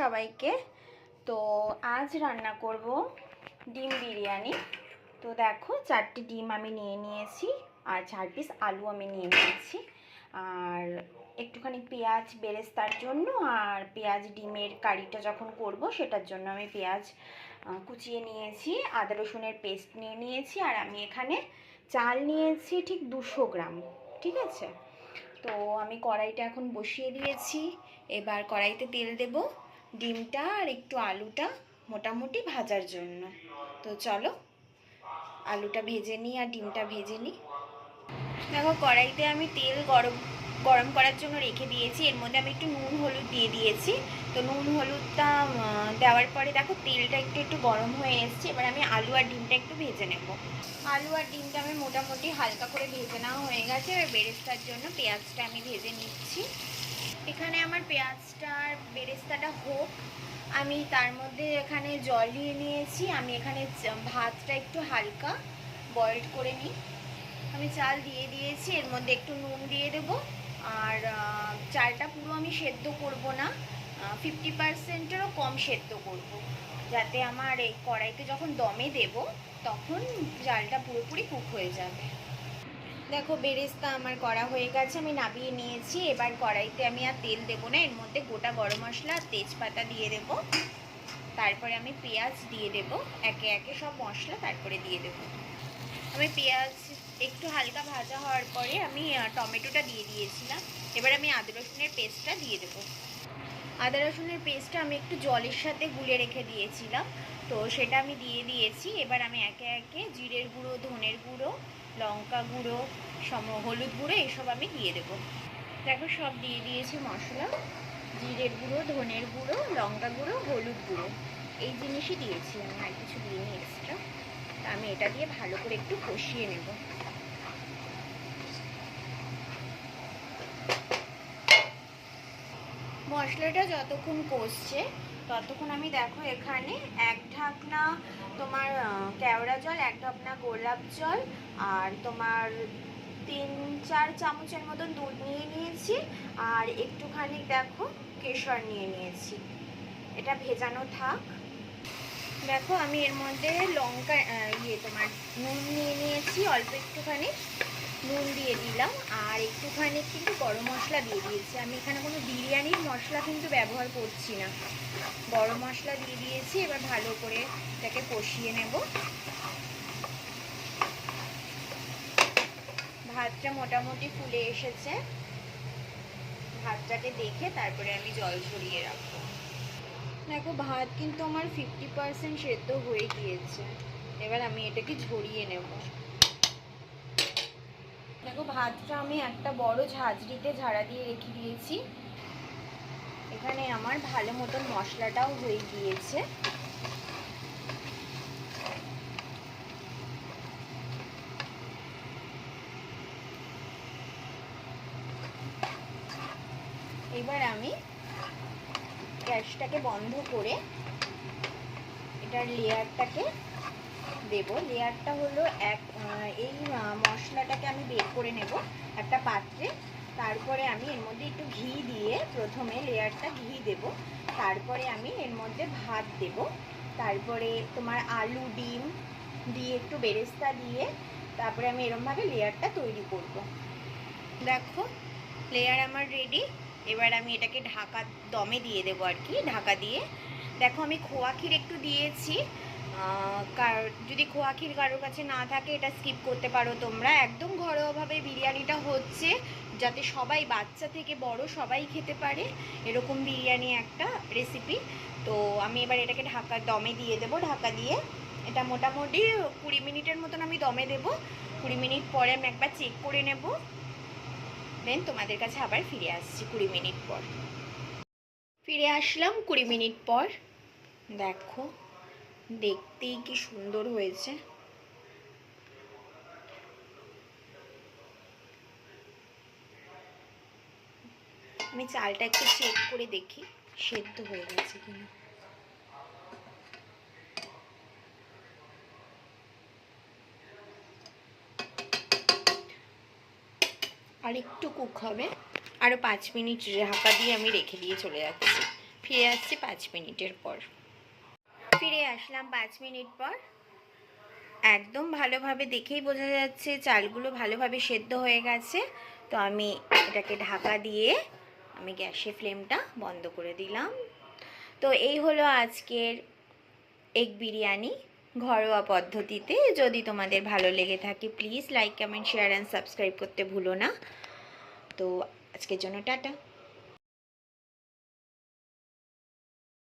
সবাইকে। তো আজ রান্না করব ডিম বিরিয়ানি। তো দেখো 4টি ডিম আমি নিয়ে নিয়েছি আর 4 পিস আলু আমি নিয়ে নিয়েছি আর একটুখানি পেঁয়াজ বেরেস্তার জন্য আর পেঁয়াজ ডিমের কারিটা যখন করব সেটার জন্য আমি পেঁয়াজ কুচিয়ে নিয়েছি, আদা রসুনের পেস্ট নিয়ে নিয়েছি আর আমি এখানে চাল নিয়েছি ঠিক 200 গ্রাম। ঠিক আছে, তো আমি কড়াইটা এখন বসিয়ে দিয়েছি। এবার কড়াইতে তেল দেব ডিমটা আর একটু আলুটা মোটামুটি ভাজার জন্য। তো চলো আলুটা ভেজে নিই আর ডিমটা ভেজে নিই। দেখো কড়াইতে আমি তেল গরম করার জন্য রেখে দিয়েছি, এর মধ্যে আমি একটু নুন হলুদ দিয়ে দিয়েছি। তো নুন হলুদটা দেওয়ার পরে দেখো তেলটা একটু গরম হয়ে এসেছে। এবার আমি আলু আর ডিমটা একটু ভেজে নেব। আলু আর ডিমটা আমি মোটামুটি হালকা করে ভেজে নেওয়া হয়ে গেছে। এবার বেরেস্তার জন্য পেঁয়াজটা আমি ভেজে নিচ্ছি। এখানে আমার পেঁয়াজটা আর বেরেস্তাটা হোক, আমি তার মধ্যে এখানে জল নিয়ে নিয়েছি। আমি এখানে ভাতটা একটু হালকা বয়েলড করে নিই। আমি চাল দিয়ে দিয়েছি, এর মধ্যে একটু নুন দিয়ে দেব আর চালটা পুরো আমি সেদ্ধ করব না, 50%-এরও কম সেদ্ধ করব, যাতে আমার এই কড়াইতে যখন দমে দেব তখন চালটা পুরোপুরি কুক হয়ে যাবে। দেখো বেরেস্তা আমার করা হয়ে গেছে, আমি নামিয়ে নিয়েছি। এবার কড়াইতে আমি আর তেল দেবো না, এর মধ্যে গোটা গরম মশলা আর তেজপাতা দিয়ে দেব। তারপরে আমি পেঁয়াজ দিয়ে দেব, একে একে সব মশলা তারপরে দিয়ে দেব। আমি পেঁয়াজ একটু হালকা ভাজা হওয়ার পরে আমি টমেটোটা দিয়ে দিয়েছিলাম। এবার আমি আদা রসুনের পেস্টটা দিয়ে দেব। আদা রসুনের পেস্টটা আমি একটু জলের সাথে গুলে রেখে দিয়েছিলাম, তো সেটা আমি দিয়ে দিয়েছি। এবার আমি একে একে জিরের গুঁড়ো, ধনের গুঁড়ো, লঙ্কা গুঁড়ো, হলুদ গুঁড়ো এসব আমি দিয়ে দেব। দেখো সব দিয়ে দিয়েছি মশলা, জিরের গুঁড়ো, ধনের গুঁড়ো, লঙ্কা গুঁড়ো, হলুদ গুঁড়ো, এই জিনিসই দিয়েছি আমি, আর কিছু দিইনি এক্সট্রা। আমি এটা দিয়ে ভালো করে একটু কষিয়ে নেব। মশলাটা যতক্ষণ কষছে ততক্ষণ আমি দেখো এখানে 1 ঢাকনা তোমার কেওড়া জল, 1 ঢাকনা গোলাপ জল আর তোমার 3-4 চামচের মতন দুধ নিয়ে নিয়েছি আর একটুখানি দেখো কেশর নিয়ে নিয়েছি। এটা ভেজানো থাক। দেখো আমি এর মধ্যে লঙ্কা তোমার নুন নিয়ে নিয়েছি, অল্প একটুখানি নুন দিয়ে দিলাম আর একটুখানি কিন্তু গরম মশলা দিয়ে দিয়েছি। আমি এখানে কোনো বিরিয়ানির মশলা কিন্তু ব্যবহার করছি না, গরম মশলা দিয়ে দিয়েছি। এবার ভালো করে এটাকে কষিয়ে নেব। ভাতটা মোটামুটি ফুলে এসেছে, ভাতটাকে দেখে তারপরে আমি জল ঝরিয়ে রাখবো। দেখো ভাত কিন্তু আমার 50% সেদ্ধ হয়ে গিয়েছে। এবার আমি এটাকে ঝরিয়ে নেব। দেখো ভাতটা আমি একটা বড় ঝাঁঝরিতে ঝাড়া দিয়ে রেখে দিয়েছি। এখানে আমার ভালো মতন মশলাটাও হয়ে গিয়েছে। এবার আমি গ্যাসটাকে বন্ধ করে এটার লেয়ারটাকে দেব। লেয়ারটা হলো এই মশলাটাকে আমি বের করে নেব একটা পাত্রে। তারপরে আমি এর মধ্যে একটু ঘি দিয়ে প্রথমে লেয়ারটা ঘি দেব, তারপরে আমি এর মধ্যে ভাত দেব, তারপরে তোমার আলু ডিম দিয়ে একটু বেরেস্তা দিয়ে তারপরে আমি এরমভাবে লেয়ারটা তৈরি করব। দেখো লেয়ার আমার রেডি। এবার আমি এটাকে দমে দিয়ে দেবো আর কি, ঢাকা দিয়ে। দেখো আমি খোয়া ক্ষীর একটু দিয়েছি, যদি খোয়া ক্ষীর কারোর কাছে না থাকে এটা স্কিপ করতে পারো তোমরা। একদম ঘরোয়াভাবে বিরিয়ানিটা হচ্ছে, যাতে সবাই বাচ্চা থেকে বড় সবাই খেতে পারে এরকম বিরিয়ানি একটা রেসিপি। তো আমি এবার এটাকে দমে দিয়ে দেবো। ঢাকা দিয়ে এটা মোটামুটি 20 মিনিটের মতন আমি দমে দেবো। 20 মিনিট পরে আমি একবার চেক করে নেব, দেন তোমাদের কাছে আবার ফিরে আসছি 20 মিনিট পর। ফিরে আসলাম 20 মিনিট পর। দেখো দেখতেই কি সুন্দর হয়েছে। আমি চালটা একটু চেক করে দেখি সেদ্ধ হয়ে গেছে কিনা। আর একটু কুক হবে, আরও 5 মিনিট ঢাকা দিয়ে আমি রেখে দিয়ে চলে যাচ্ছি। ফিরে আসছি 5 মিনিটের পর। ফিরে আসলাম 5 মিনিট পর। একদম ভালোভাবে দেখেই বোঝা যাচ্ছে চালগুলো ভালোভাবে সেদ্ধ হয়ে গেছে। তো আমি এটাকে ঢাকা দিয়ে আমি গ্যাসের ফ্লেমটা বন্ধ করে দিলাম। তো এই হলো আজকের এগ বিরিয়ানি ঘরোয়া পদ্ধতিতে। যদি তোমাদের ভালো লেগে থাকে please like, comment, share and subscribe করতে ভুলো না। তো আজকের জন্য টাটা।